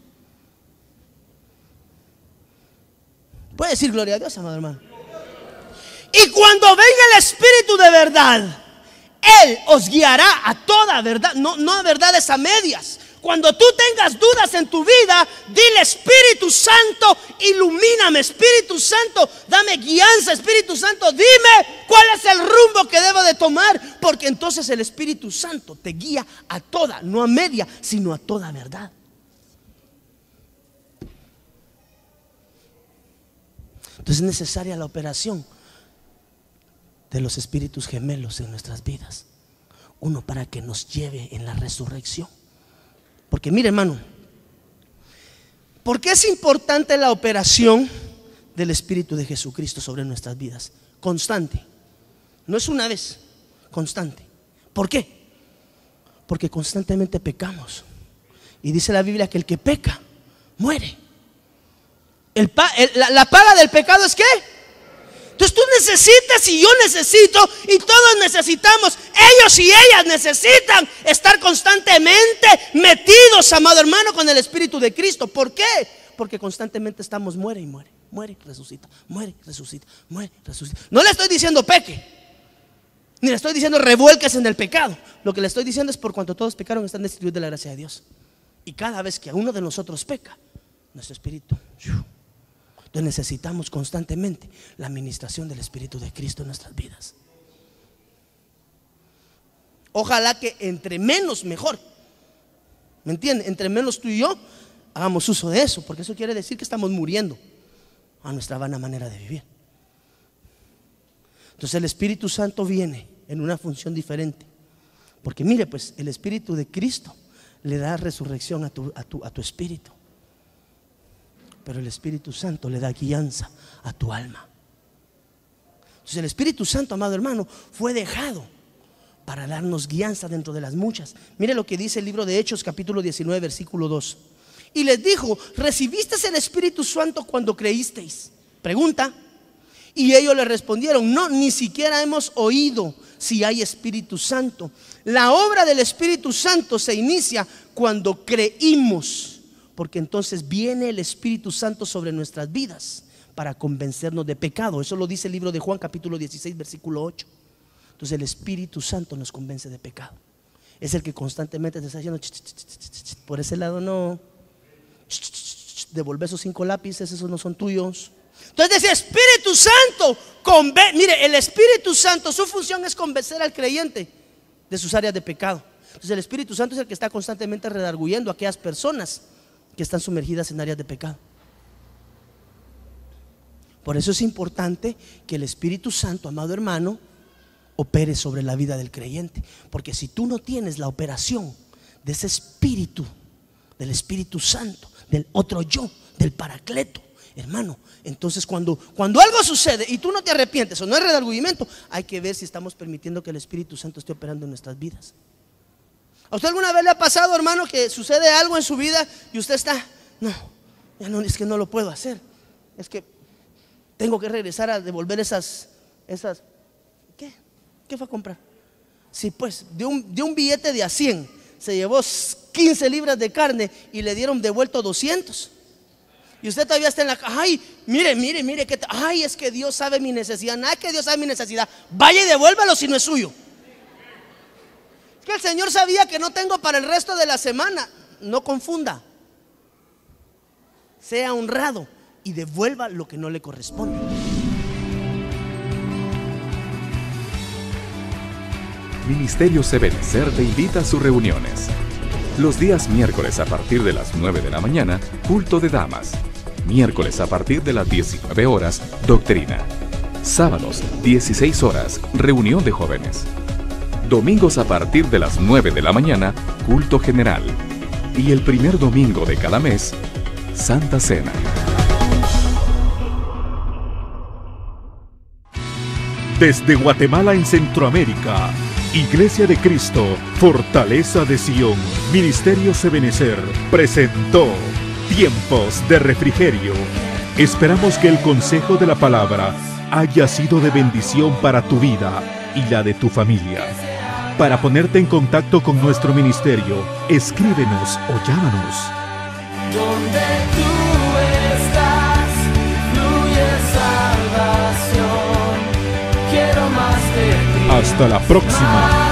Puede decir gloria a Dios, amado hermano. Y cuando venga el Espíritu de verdad, Él os guiará a toda verdad, no a verdades a medias. Cuando tú tengas dudas en tu vida, dile: Espíritu Santo, ilumíname. Espíritu Santo, dame guianza. Espíritu Santo, dime cuál es el rumbo que debo de tomar. Porque entonces el Espíritu Santo te guía a toda, no a media, sino a toda verdad. Entonces es necesaria la operación de los espíritus gemelos en nuestras vidas. Uno para que nos lleve en la resurrección. Porque mire, hermano, ¿por qué es importante la operación del Espíritu de Jesucristo sobre nuestras vidas? Constante. No es una vez, constante. ¿Por qué? Porque constantemente pecamos. Y dice la Biblia que el que peca, muere. La paga del pecado es ¿qué? Entonces tú necesitas y yo necesito y todos necesitamos, ellos y ellas necesitan estar constantemente metidos, amado hermano, con el Espíritu de Cristo. ¿Por qué? Porque constantemente estamos muere y muere, muere, resucita, muere, resucita, muere, resucita. No le estoy diciendo peque, ni le estoy diciendo revuelques en el pecado. Lo que le estoy diciendo es: por cuanto todos pecaron, están destituidos de la gracia de Dios. Y cada vez que uno de nosotros peca, nuestro espíritu, entonces necesitamos constantemente la administración del Espíritu de Cristo en nuestras vidas. Ojalá que entre menos mejor. ¿Me entienden? Entre menos tú y yo hagamos uso de eso, porque eso quiere decir que estamos muriendo a nuestra vana manera de vivir. Entonces el Espíritu Santo viene en una función diferente. Porque mire, pues el Espíritu de Cristo le da resurrección a tu espíritu. Pero el Espíritu Santo le da guianza a tu alma. Entonces el Espíritu Santo, amado hermano, fue dejado para darnos guianza dentro de las muchas. Mire lo que dice el libro de Hechos, capítulo 19, versículo 2. Y les dijo: ¿recibisteis el Espíritu Santo cuando creísteis? Pregunta. Y ellos le respondieron: no, ni siquiera hemos oído si hay Espíritu Santo. La obra del Espíritu Santo se inicia cuando creímos. Porque entonces viene el Espíritu Santo sobre nuestras vidas para convencernos de pecado. Eso lo dice el libro de Juan, capítulo 16, versículo 8. Entonces el Espíritu Santo nos convence de pecado. Es el que constantemente te está diciendo: por ese lado no, devolver esos 5 lápices, esos no son tuyos. Entonces dice: Espíritu Santo, mire, el Espíritu Santo, su función es convencer al creyente de sus áreas de pecado. Entonces el Espíritu Santo es el que está constantemente redarguyendo a aquellas personas que están sumergidas en áreas de pecado. Por eso es importante que el Espíritu Santo, amado hermano, opere sobre la vida del creyente. Porque si tú no tienes la operación de ese Espíritu, del Espíritu Santo, del otro yo, del Paracleto, hermano, entonces cuando algo sucede y tú no te arrepientes o no hay redargüimiento, hay que ver si estamos permitiendo que el Espíritu Santo esté operando en nuestras vidas. ¿A usted alguna vez le ha pasado, hermano, que sucede algo en su vida y usted está: no, ya no, es que no lo puedo hacer, es que tengo que regresar a devolver esas ¿qué fue a comprar? Sí, pues de un billete de a 100 se llevó 15 libras de carne y le dieron devuelto 200. Y usted todavía está en la, ay, mire, ay, es que Dios sabe mi necesidad. Nada que Dios sabe mi necesidad. Vaya y devuélvalo si no es suyo. Es que el Señor sabía que no tengo para el resto de la semana. No confunda. Sea honrado y devuelva lo que no le corresponde. Ministerios Ebenecer te invita a sus reuniones. Los días miércoles a partir de las 9 de la mañana, culto de damas. Miércoles a partir de las 19 horas, doctrina. Sábados, 16 horas, reunión de jóvenes. Domingos a partir de las 9 de la mañana, culto general. Y el primer domingo de cada mes, Santa Cena. Desde Guatemala en Centroamérica, Iglesia de Cristo, Fortaleza de Sion, Ministerios Ebenecer, presentó Tiempos de Refrigerio. Esperamos que el consejo de la palabra haya sido de bendición para tu vida y la de tu familia. Para ponerte en contacto con nuestro ministerio, escríbenos o llámanos. Donde tú estás, fluye salvación. Quiero más de ti. Hasta la próxima.